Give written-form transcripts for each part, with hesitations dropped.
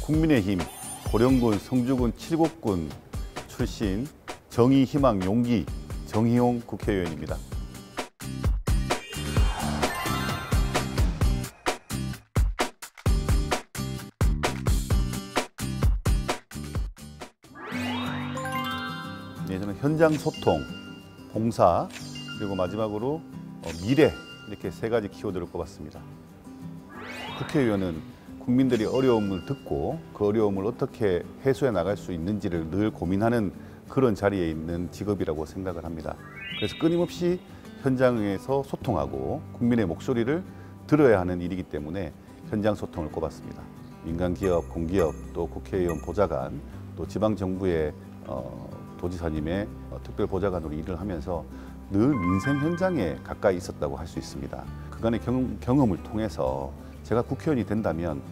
국민의힘 고령군 성주군 칠곡군 출신 정의, 희망, 용기 정희용 국회의원입니다. 네, 저는 현장 소통, 봉사, 그리고 마지막으로 미래 이렇게 세 가지 키워드를 꼽았습니다. 국회의원은 국민들이 어려움을 듣고 그 어려움을 어떻게 해소해 나갈 수 있는지를 늘 고민하는 그런 자리에 있는 직업이라고 생각을 합니다. 그래서 끊임없이 현장에서 소통하고 국민의 목소리를 들어야 하는 일이기 때문에 현장 소통을 꼽았습니다. 민간기업, 공기업, 또 국회의원 보좌관, 또 지방정부의 도지사님의 특별보좌관으로 일을 하면서 늘 민생 현장에 가까이 있었다고 할 수 있습니다. 그간의 경험을 통해서 제가 국회의원이 된다면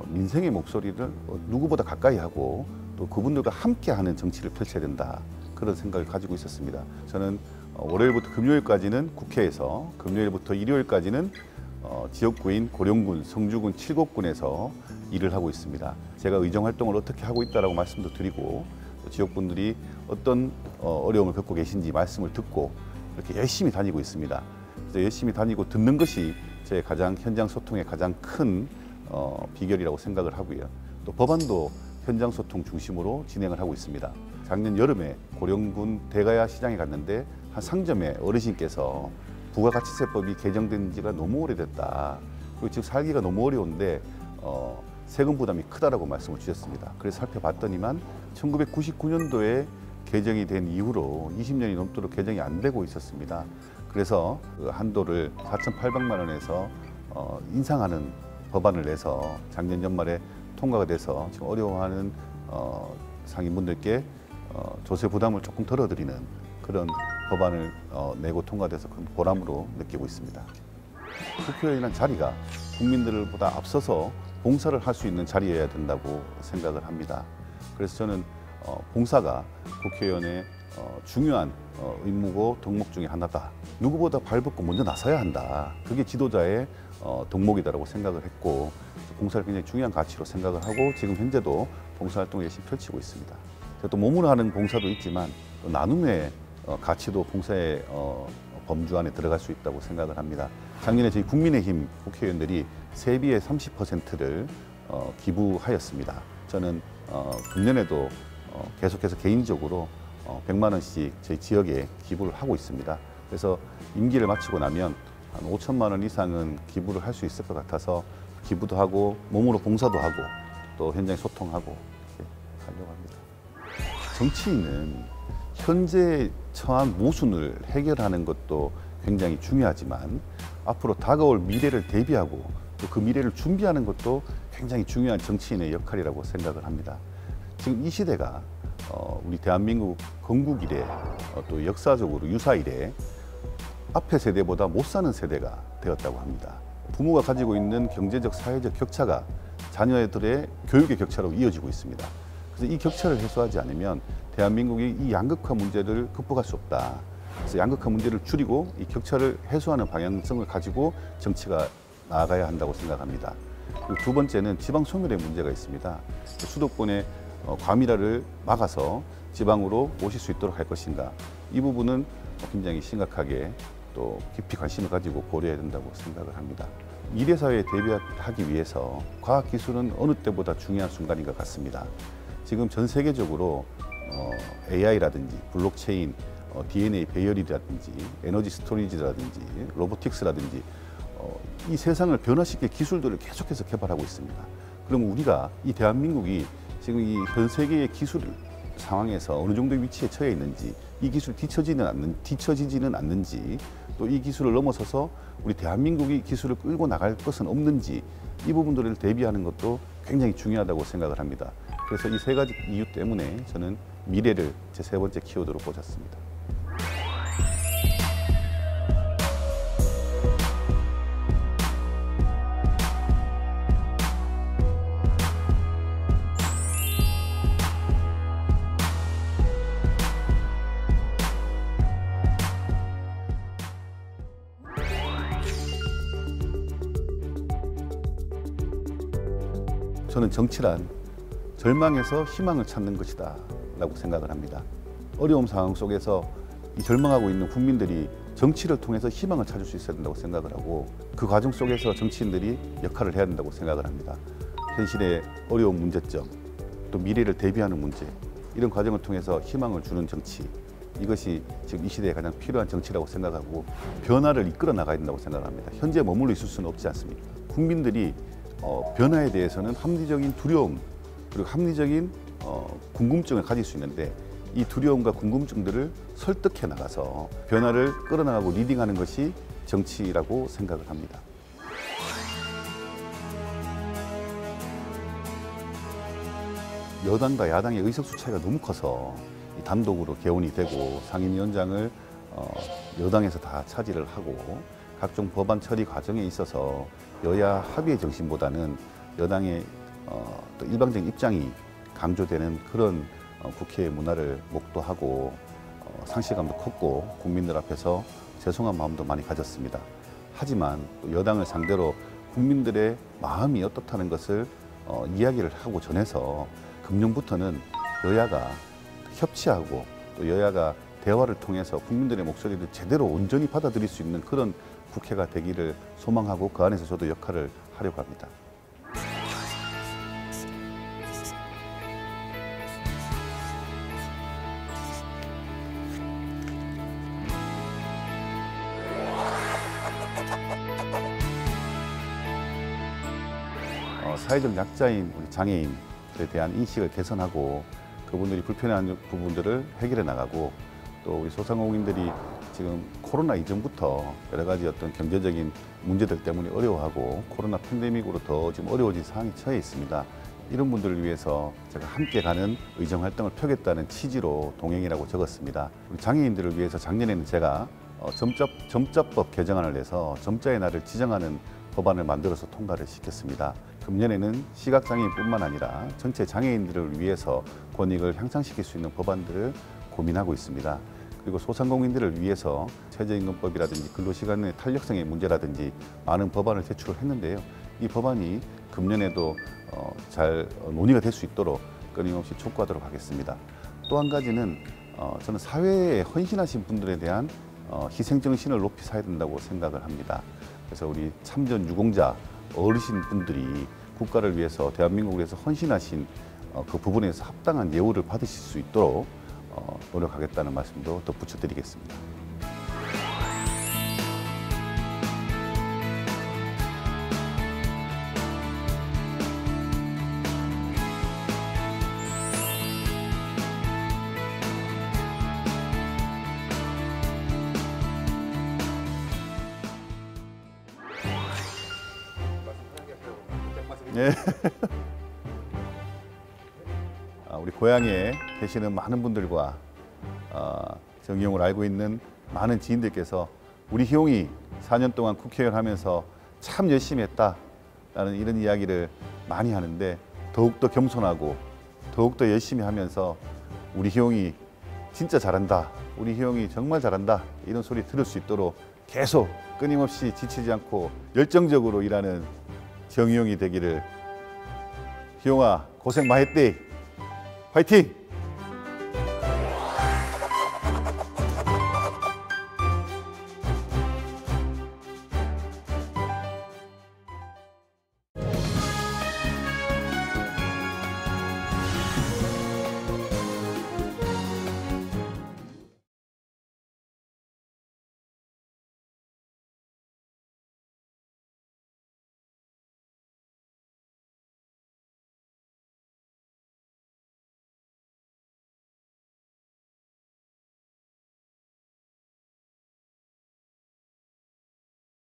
민생의 목소리를 누구보다 가까이 하고 또 그분들과 함께하는 정치를 펼쳐야 된다, 그런 생각을 가지고 있었습니다. 저는 월요일부터 금요일까지는 국회에서, 금요일부터 일요일까지는 지역구인 고령군, 성주군, 칠곡군에서 일을 하고 있습니다. 제가 의정활동을 어떻게 하고 있다라고 말씀도 드리고, 지역분들이 어떤 어려움을 겪고 계신지 말씀을 듣고 이렇게 열심히 다니고 있습니다. 그래서 열심히 다니고 듣는 것이 제 가장 현장 소통의 가장 큰 비결이라고 생각을 하고요. 또 법안도 현장 소통 중심으로 진행을 하고 있습니다. 작년 여름에 고령군 대가야 시장에 갔는데 한 상점에 어르신께서 부가가치세법이 개정된 지가 너무 오래됐다, 그리고 지금 살기가 너무 어려운데 세금 부담이 크다라고 말씀을 주셨습니다. 그래서 살펴봤더니만 1999년도에 개정이 된 이후로 20년이 넘도록 개정이 안 되고 있었습니다. 그래서 그 한도를 4,800만 원에서 인상하는 법안을 내서 작년 연말에 통과가 돼서 지금 어려워하는 상인분들께 조세 부담을 조금 덜어드리는 그런 법안을 내고 통과돼서 큰 보람으로 느끼고 있습니다. 국회의원이라는 자리가 국민들보다 앞서서 봉사를 할 수 있는 자리여야 된다고 생각을 합니다. 그래서 저는 봉사가 국회의원의 중요한 임무고 덕목 중에 하나다. 누구보다 발벗고 먼저 나서야 한다. 그게 지도자의 덕목이다라고 생각을 했고, 봉사를 굉장히 중요한 가치로 생각을 하고 지금 현재도 봉사활동을 열심히 펼치고 있습니다. 또 몸으로 하는 봉사도 있지만 또 나눔의 가치도 봉사의 범주 안에 들어갈 수 있다고 생각을 합니다. 작년에 저희 국민의힘 국회의원들이 세비의 30%를 기부하였습니다. 저는 금년에도 계속해서 개인적으로 100만 원씩 저희 지역에 기부를 하고 있습니다. 그래서 임기를 마치고 나면 한 5천만 원 이상은 기부를 할 수 있을 것 같아서 기부도 하고 몸으로 봉사도 하고 또 현장에 소통하고 이렇게 하려고 합니다. 정치인은 현재 처한 모순을 해결하는 것도 굉장히 중요하지만 앞으로 다가올 미래를 대비하고 또 그 미래를 준비하는 것도 굉장히 중요한 정치인의 역할이라고 생각을 합니다. 지금 이 시대가 우리 대한민국 건국 이래 또 역사적으로 유사 이래 앞의 세대보다 못 사는 세대가 되었다고 합니다. 부모가 가지고 있는 경제적, 사회적 격차가 자녀들의 교육의 격차로 이어지고 있습니다. 그래서 이 격차를 해소하지 않으면 대한민국이 이 양극화 문제를 극복할 수 없다. 그래서 양극화 문제를 줄이고 이 격차를 해소하는 방향성을 가지고 정치가 나아가야 한다고 생각합니다. 그리고 두 번째는 지방 소멸의 문제가 있습니다. 수도권의 과밀화를 막아서 지방으로 오실 수 있도록 할 것인가, 이 부분은 굉장히 심각하게 또 깊이 관심을 가지고 고려해야 된다고 생각을 합니다. 미래 사회에 대비하기 위해서 과학기술은 어느 때보다 중요한 순간인 것 같습니다. 지금 전 세계적으로 AI라든지 블록체인, DNA 배열이라든지 에너지 스토리지라든지 로보틱스라든지 이 세상을 변화시킬 기술들을 계속해서 개발하고 있습니다. 그럼 우리가 이 대한민국이 지금 이 현 세계의 기술 상황에서 어느 정도의 위치에 처해 있는지, 이 기술 뒤처지지는 않는지, 또 이 기술을 넘어서서 우리 대한민국이 기술을 끌고 나갈 것은 없는지, 이 부분들을 대비하는 것도 굉장히 중요하다고 생각을 합니다. 그래서 이 세 가지 이유 때문에 저는 미래를 제 세 번째 키워드로 꽂았습니다. 저는 정치란 절망에서 희망을 찾는 것이다 라고 생각을 합니다. 어려운 상황 속에서 이 절망하고 있는 국민들이 정치를 통해서 희망을 찾을 수 있어야 된다고 생각을 하고, 그 과정 속에서 정치인들이 역할을 해야 된다고 생각을 합니다. 현실의 어려운 문제점, 또 미래를 대비하는 문제, 이런 과정을 통해서 희망을 주는 정치, 이것이 지금 이 시대에 가장 필요한 정치라고 생각하고 변화를 이끌어 나가야 된다고 생각합니다. 현재 머물러 있을 수는 없지 않습니까? 국민들이 변화에 대해서는 합리적인 두려움 그리고 합리적인 궁금증을 가질 수 있는데, 이 두려움과 궁금증들을 설득해 나가서 변화를 끌어나가고 리딩하는 것이 정치라고 생각을 합니다. 여당과 야당의 의석수 차이가 너무 커서 단독으로 개원이 되고 상임위원장을 여당에서 다 차지를 하고, 각종 법안 처리 과정에 있어서 여야 합의의 정신보다는 여당의 또 일방적인 입장이 강조되는 그런 국회의 문화를 목도하고 상실감도 컸고 국민들 앞에서 죄송한 마음도 많이 가졌습니다. 하지만 또 여당을 상대로 국민들의 마음이 어떻다는 것을 이야기를 하고 전해서 금년부터는 여야가 협치하고 또 여야가 대화를 통해서 국민들의 목소리를 제대로 온전히 받아들일 수 있는 그런 국회가 되기를 소망하고, 그 안에서 저도 역할을 하려고 합니다. 사회적 약자인 우리 장애인에 대한 인식을 개선하고 그분들이 불편한 부분들을 해결해 나가고, 또 우리 소상공인들이 지금 코로나 이전부터 여러 가지 어떤 경제적인 문제들 때문에 어려워하고 코로나 팬데믹으로 더 지금 어려워진 상황에 처해 있습니다. 이런 분들을 위해서 제가 함께 가는 의정 활동을 펴겠다는 취지로 동행이라고 적었습니다. 우리 장애인들을 위해서 작년에는 제가 점자법 개정안을 내서 점자의 날을 지정하는 법안을 만들어서 통과를 시켰습니다. 금년에는 시각장애인뿐만 아니라 전체 장애인들을 위해서 권익을 향상시킬 수 있는 법안들을 고민하고 있습니다. 그리고 소상공인들을 위해서 최저임금법이라든지 근로시간의 탄력성의 문제라든지 많은 법안을 제출을 했는데요. 이 법안이 금년에도 잘 논의가 될 수 있도록 끊임없이 촉구하도록 하겠습니다. 또 한 가지는 저는 사회에 헌신하신 분들에 대한 희생정신을 높이 사야 된다고 생각을 합니다. 그래서 우리 참전 유공자 어르신분들이 국가를 위해서 대한민국을 위해서 헌신하신 그 부분에서 합당한 예우를 받으실 수 있도록 노력하겠다는 말씀도 덧붙여 드리겠습니다. 네. 우리 고향에 계시는 많은 분들과 정희용을 알고 있는 많은 지인들께서 우리 희용이 4년 동안 국회의원 하면서 참 열심히 했다라는 이런 이야기를 많이 하는데, 더욱더 겸손하고 더욱더 열심히 하면서 우리 희용이 진짜 잘한다, 우리 희용이 정말 잘한다, 이런 소리 들을 수 있도록 계속 끊임없이 지치지 않고 열정적으로 일하는 정희용이 되기를. 희용아, 고생 많이 했대. 화이팅!